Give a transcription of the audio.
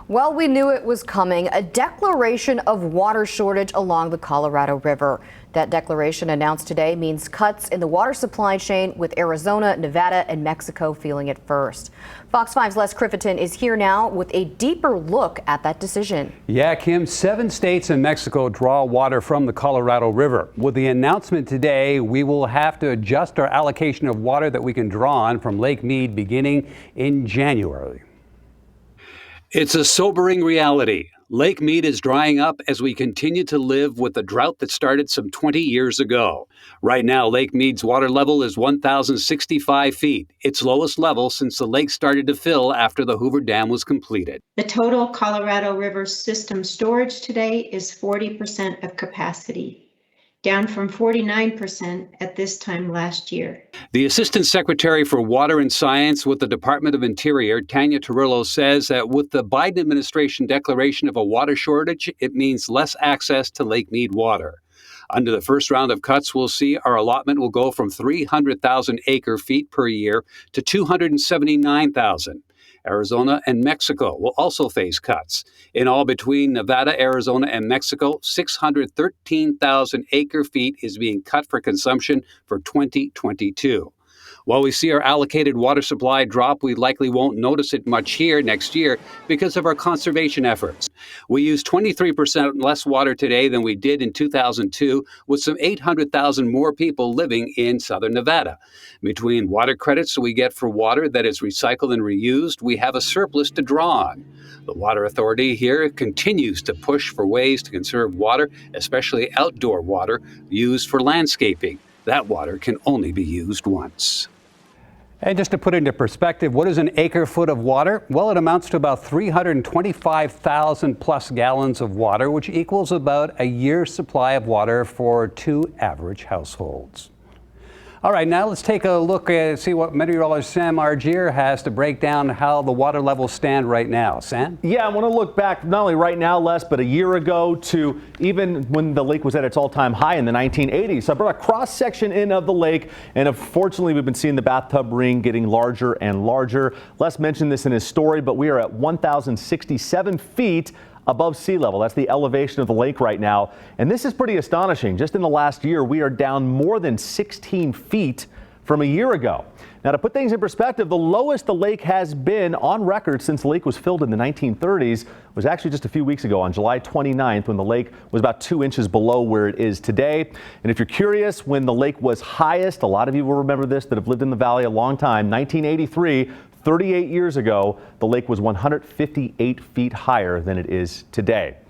Well, we knew it was coming, a declaration of water shortage along the Colorado River. That declaration announced today means cuts in the water supply chain, with Arizona, Nevada, and Mexico feeling it first. Fox 5's Les Criffeton is here now with a deeper look at that decision. Yeah, Kim, 7 states and Mexico draw water from the Colorado River. With the announcement today, we will have to adjust our allocation of water that we can draw on from Lake Mead beginning in January. It's a sobering reality. Lake Mead is drying up as we continue to live with the drought that started some 20 years ago. Right now, Lake Mead's water level is 1,065 feet, its lowest level since the lake started to fill after the Hoover Dam was completed. The total Colorado River system storage today is 40% of capacity, down from 49% at this time last year. The Assistant Secretary for Water and Science with the Department of Interior, Tanya Turillo, says that with the Biden administration declaration of a water shortage, it means less access to Lake Mead water. Under the first round of cuts, we'll see our allotment will go from 300,000 acre feet per year to 279,000. Arizona and Mexico will also face cuts. In all, between Nevada, Arizona, and Mexico, 613,000 acre feet is being cut for consumption for 2022. While we see our allocated water supply drop, we likely won't notice it much here next year because of our conservation efforts. We use 23% less water today than we did in 2002, with some 800,000 more people living in southern Nevada. Between water credits we get for water that is recycled and reused, we have a surplus to draw on. The Water Authority here continues to push for ways to conserve water, especially outdoor water used for landscaping. That water can only be used once. And just to put it into perspective, what is an acre foot of water? Well, it amounts to about 325,000 plus gallons of water, which equals about a year's supply of water for 2 average households. All right, now let's take a look and see what meteorologist Sam Argier has to break down how the water levels stand right now. Sam? Yeah, I want to look back not only right now, Les, but a year ago to even when the lake was at its all-time high in the 1980s. So I brought a cross-section in of the lake, and unfortunately, we've been seeing the bathtub ring getting larger and larger. Les mentioned this in his story, but we are at 1,067 feet above sea level. That's the elevation of the lake right now. And this is pretty astonishing. Just in the last year, we are down more than 16 feet from a year ago. Now, to put things in perspective, the lowest the lake has been on record since the lake was filled in the 1930s was actually just a few weeks ago on July 29th, when the lake was about 2 inches below where it is today. And if you're curious when the lake was highest, a lot of you will remember this that have lived in the valley a long time, 1983, 38 years ago, the lake was 158 feet higher than it is today.